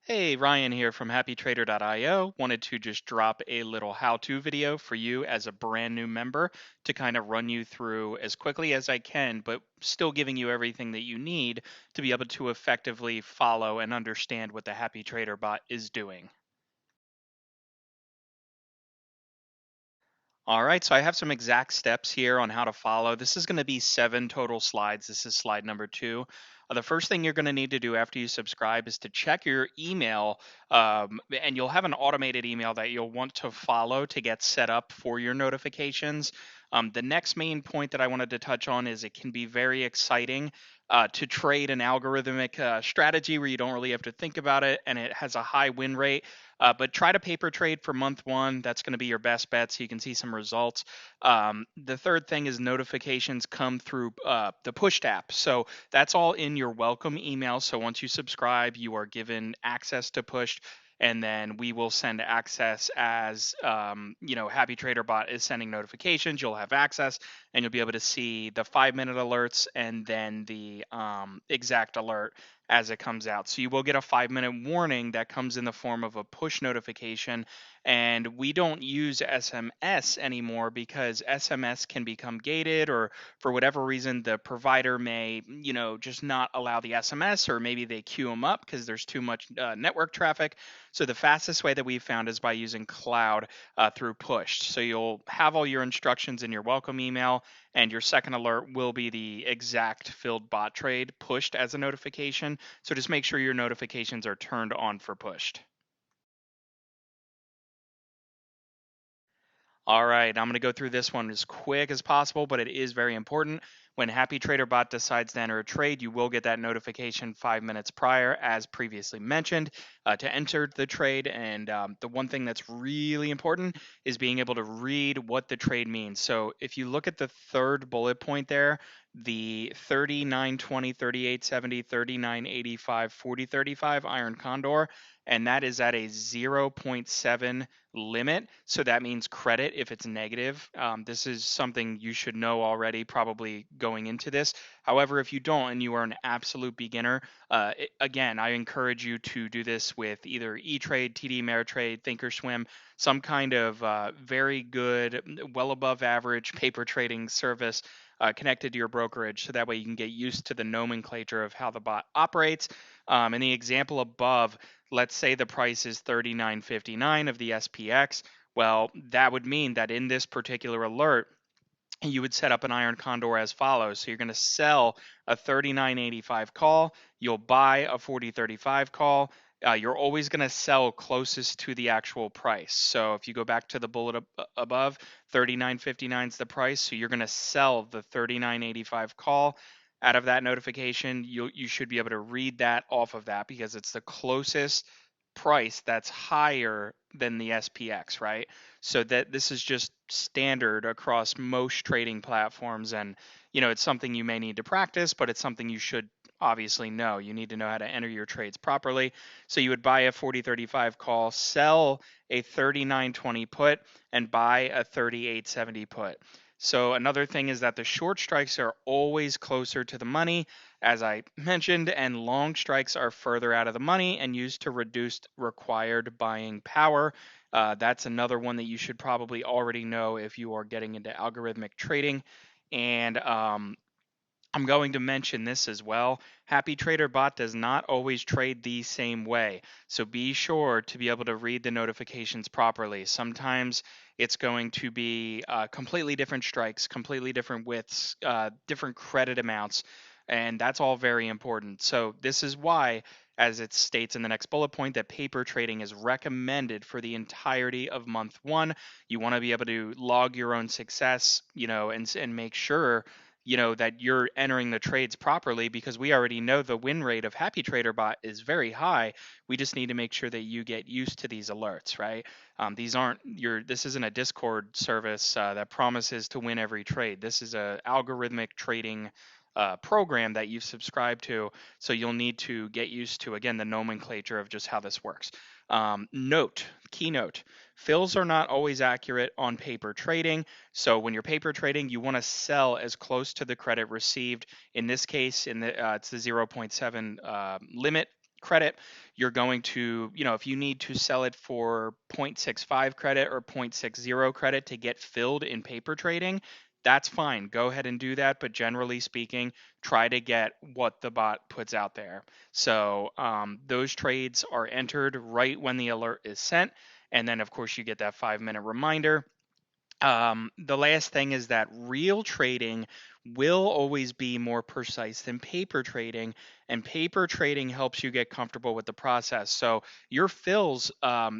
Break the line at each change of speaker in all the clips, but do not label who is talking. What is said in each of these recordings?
Hey, Ryan here from HappyTrader.io. Wanted to just drop a little how-to video for you as a brand new member to kind of run you through as quickly as I can, but still giving you everything that you need to be able to effectively follow and understand what the Happy Trader Bot is doing. All right, so I have some exact steps here on how to follow. This is going to be 7 total slides. This is slide number 2. The first thing you're going to need to do after you subscribe is to check your email, and you'll have an automated email that you'll want to follow to get set up for your notifications. The next main point that I wanted to touch on is it can be very exciting to trade an algorithmic strategy where you don't really have to think about it and it has a high win rate. But try to paper trade for month one. That's going to be your best bet so you can see some results. The third thing is notifications come through the push app. So that's all in your welcome email. So once you subscribe, you are given access to push. And then we will send access as, Happy Trader Bot is sending notifications. You'll have access and you'll be able to see the 5 minute alerts and then the exact alert as it comes out. So you will get a 5 minute warning that comes in the form of a push notification. And we don't use SMS anymore because SMS can become gated, or for whatever reason, the provider may, just not allow the SMS, or maybe they queue them up because there's too much network traffic. So the fastest way that we've found is by using cloud through push. So you'll have all your instructions in your welcome email, and your second alert will be the exact filled bot trade pushed as a notification. So just make sure your notifications are turned on for pushed. All right, I'm going to go through this one as quick as possible, but it is very important. When Happy Trader Bot decides to enter a trade, you will get that notification 5 minutes prior, as previously mentioned, to enter the trade. And the one thing that's really important is being able to read what the trade means. So if you look at the third bullet point there, the 39.20, 38.70, 39.85, 40.35 Iron Condor, and that is at a zero point 0.7 limit. So that means credit if it's negative. This is something you should know already, probably going into this. However, if you don't and you are an absolute beginner, again, I encourage you to do this with either E-Trade, TD Ameritrade, Thinkorswim, some kind of very good, well above average paper trading service connected to your brokerage. So that way you can get used to the nomenclature of how the bot operates. In the example above, let's say the price is 39.59 of the SPX. Well, that would mean that in this particular alert, you would set up an iron condor as follows. So you're going to sell a 39.85 call, you'll buy a 40.35 call. You're always going to sell closest to the actual price. So if you go back to the bullet above, 39.59 is the price. So you're going to sell the 39.85 call. Out of that notification, you should be able to read that off of that because it's the closest price that's higher than the SPX, right? So that this is just standard across most trading platforms, and it's something you may need to practice, but it's something you should obviously know. You need to know how to enter your trades properly. So you would buy a 40.35 call, sell a 39.20 put, and buy a 38.70 put. So another thing is that the short strikes are always closer to the money, as I mentioned, and long strikes are further out of the money and used to reduce required buying power. That's another one that you should probably already know if you are getting into algorithmic trading. And I'm going to mention this as well. Happy Trader Bot does not always trade the same way. So be sure to be able to read the notifications properly. Sometimes it's going to be completely different strikes, completely different widths, different credit amounts, and that's all very important. So this is why, as it states in the next bullet point, that paper trading is recommended for the entirety of month one. You want to be able to log your own success, and make sure that you're entering the trades properly, because we already know the win rate of Happy Trader Bot is very high. We just need to make sure that you get used to these alerts, right? This isn't a Discord service that promises to win every trade. This is a algorithmic trading program that you subscribe to. So you'll need to get used to, again, the nomenclature of just how this works. Keynote. Fills are not always accurate on paper trading. So when you're paper trading, you want to sell as close to the credit received. In this case, it's the 0.7 limit credit, you're going to, if you need to sell it for 0.65 credit or 0.60 credit to get filled in paper trading, that's fine. Go ahead and do that. But generally speaking, try to get what the bot puts out there. So those trades are entered right when the alert is sent. And then, of course, you get that 5-minute reminder. The last thing is that real trading will always be more precise than paper trading, and paper trading helps you get comfortable with the process. So your fills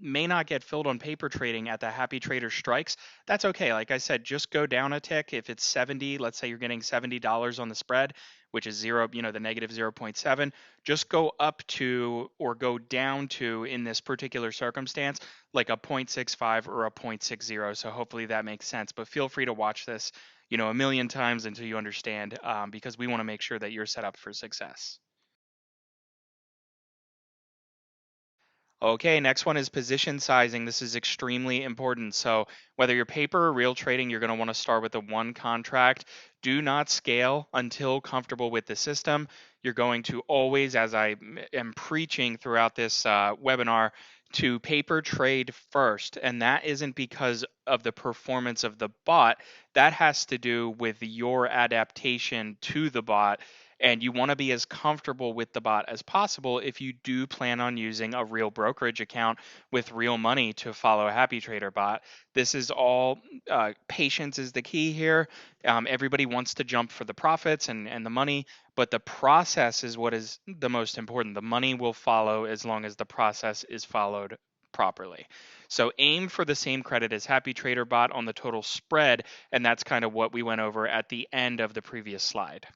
may not get filled on paper trading at the Happy Trader strikes. That's okay. Like I said, just go down a tick. If it's 70, let's say you're getting $70 on the spread, which is zero, the negative 0.7, just go up to or go down to, in this particular circumstance, like a 0.65 or a 0.60. So hopefully that makes sense. But feel free to watch this, a million times until you understand, because we want to make sure that you're set up for success. Okay, next one is position sizing. This is extremely important. So whether you're paper or real trading, you're going to want to start with a one contract. Do not scale until comfortable with the system. You're going to always, as I am preaching throughout this webinar, to paper trade first. And that isn't because of the performance of the bot. That has to do with your adaptation to the bot, and you want to be as comfortable with the bot as possible if you do plan on using a real brokerage account with real money to follow HappyTrader Bot. This is all patience is the key here. Everybody wants to jump for the profits and the money, but the process is what is the most important. The money will follow as long as the process is followed properly. So aim for the same credit as HappyTrader Bot on the total spread, and that's kind of what we went over at the end of the previous slide.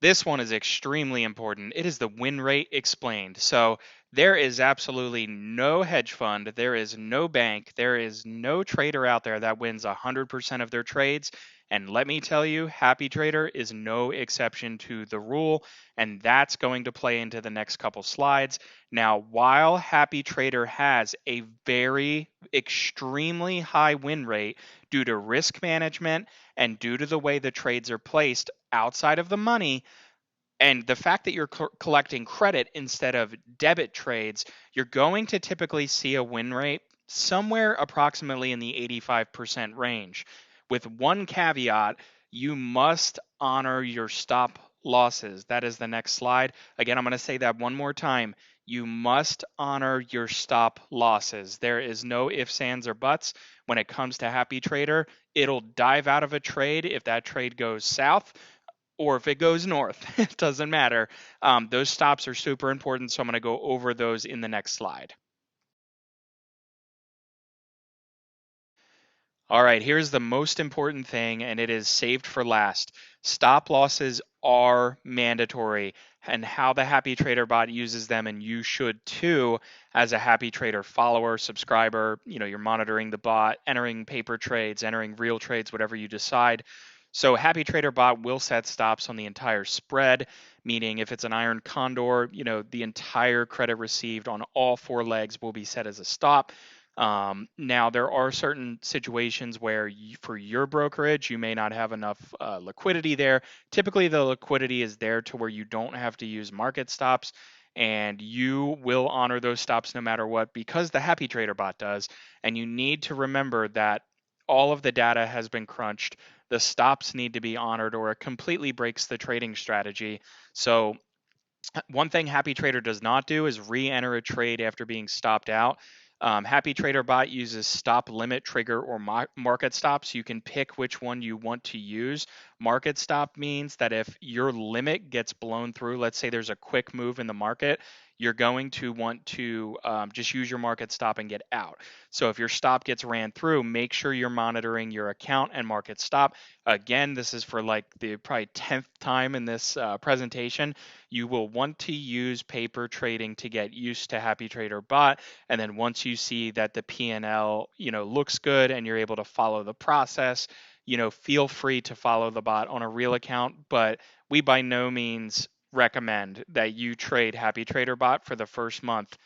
This one is extremely important. It is the win rate explained. So there is absolutely no hedge fund, there is no bank, there is no trader out there that wins 100% of their trades. And let me tell you, Happy Trader is no exception to the rule, and that's going to play into the next couple slides. Now, while Happy Trader has a very extremely high win rate due to risk management and due to the way the trades are placed outside of the money, and the fact that you're collecting credit instead of debit trades, you're going to typically see a win rate somewhere approximately in the 85% range. With one caveat, you must honor your stop losses. That is the next slide. Again, I'm going to say that one more time. You must honor your stop losses. There is no ifs, ands, or buts when it comes to Happy Trader. It'll dive out of a trade if that trade goes south, or if it goes north. It doesn't matter. Those stops are super important, so I'm going to go over those in the next slide. All right, here's the most important thing, and it is saved for last. Stop losses are mandatory, and how the Happy Trader Bot uses them, and you should too, as a Happy Trader follower, subscriber. You're monitoring the bot, entering paper trades, entering real trades, whatever you decide. So Happy Trader Bot will set stops on the entire spread, meaning if it's an iron condor, the entire credit received on all four legs will be set as a stop. Now, there are certain situations where for your brokerage, you may not have enough liquidity there. Typically, the liquidity is there to where you don't have to use market stops, and you will honor those stops no matter what, because the Happy Trader Bot does. And you need to remember that all of the data has been crunched. The stops need to be honored, or it completely breaks the trading strategy. So one thing Happy Trader does not do is re-enter a trade after being stopped out. Happy Trader Bot uses stop, limit, trigger, or market stops. You can pick which one you want to use. Market stop means that if your limit gets blown through, let's say there's a quick move in the market, you're going to want to just use your market stop and get out. So if your stop gets ran through, make sure you're monitoring your account and market stop. Again, this is for like the probably 10th time in this presentation. You will want to use paper trading to get used to Happy Trader Bot, and then once you see that the P&L looks good and you're able to follow the process, feel free to follow the bot on a real account. But we by no means recommend that you trade Happy Trader Bot for the first month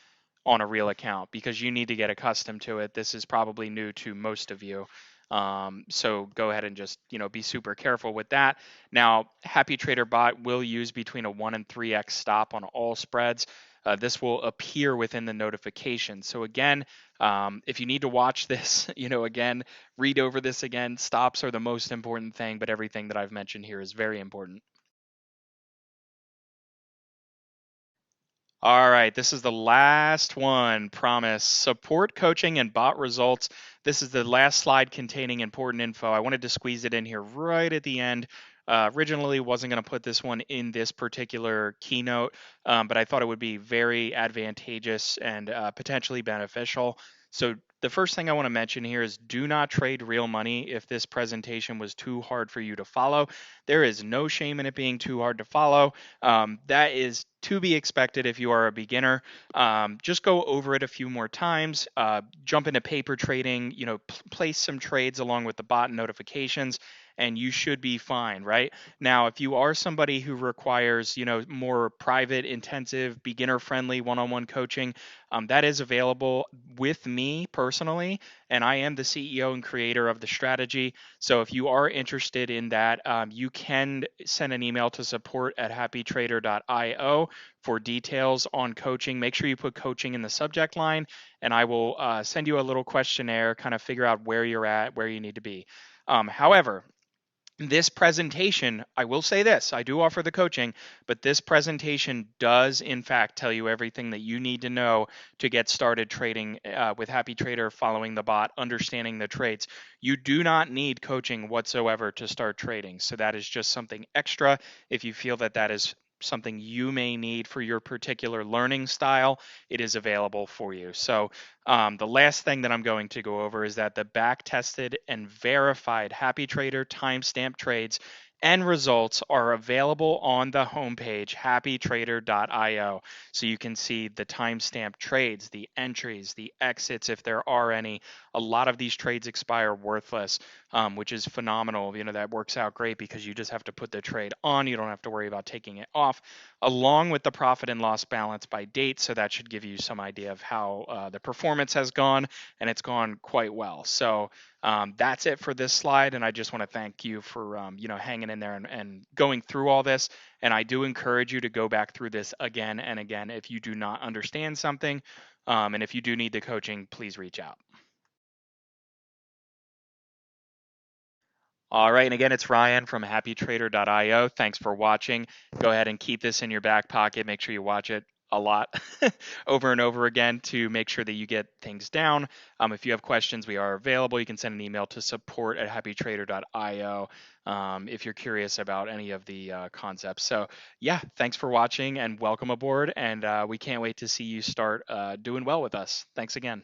on a real account, because you need to get accustomed to it. This is probably new to most of you. So go ahead and just, be super careful with that. Now, HappyTrader Bot will use between a 1 and 3x stop on all spreads. This will appear within the notification. So again, if you need to watch this, again, read over this again. Stops are the most important thing, but everything that I've mentioned here is very important. All right, this is the last one. Promise. Support coaching and bot results. This is the last slide containing important info. I wanted to squeeze it in here right at the end. Originally, wasn't going to put this one in this particular keynote, but I thought it would be very advantageous and potentially beneficial. So the first thing I want to mention here is do not trade real money if this presentation was too hard for you to follow. There is no shame in it being too hard to follow. That is to be expected if you are a beginner. Just go over it a few more times. Jump into paper trading. Place some trades along with the bot notifications, and you should be fine, right? Now, if you are somebody who requires, more private, intensive, beginner-friendly one-on-one coaching, that is available with me personally, and I am the CEO and creator of the strategy. So if you are interested in that, you can send an email to support@happytrader.io for details on coaching. Make sure you put coaching in the subject line, and I will send you a little questionnaire, kind of figure out where you're at, where you need to be. However, this presentation, I will say this, I do offer the coaching, but this presentation does in fact tell you everything that you need to know to get started trading with HappyTrader, following the bot, understanding the trades. You do not need coaching whatsoever to start trading. So that is just something extra if you feel that that is something you may need for your particular learning style. It is available for you. So the last thing that I'm going to go over is that the back tested and verified HappyTrader timestamp trades and results are available on the homepage, happytrader.io. So you can see the timestamp trades, the entries, the exits, if there are any. A lot of these trades expire worthless, which is phenomenal. That works out great because you just have to put the trade on. You don't have to worry about taking it off, along with the profit and loss balance by date. So that should give you some idea of how the performance has gone, and it's gone quite well. So that's it for this slide, and I just want to thank you for hanging in there and going through all this. And I do encourage you to go back through this again and again if you do not understand something, and if you do need the coaching, please reach out. All right, and again, it's Ryan from HappyTrader.io. Thanks for watching. Go ahead and keep this in your back pocket. Make sure you watch it a lot over and over again to make sure that you get things down. If you have questions, we are available. You can send an email to support@happytrader.io if you're curious about any of the concepts. So, yeah, thanks for watching and welcome aboard. And we can't wait to see you start doing well with us. Thanks again.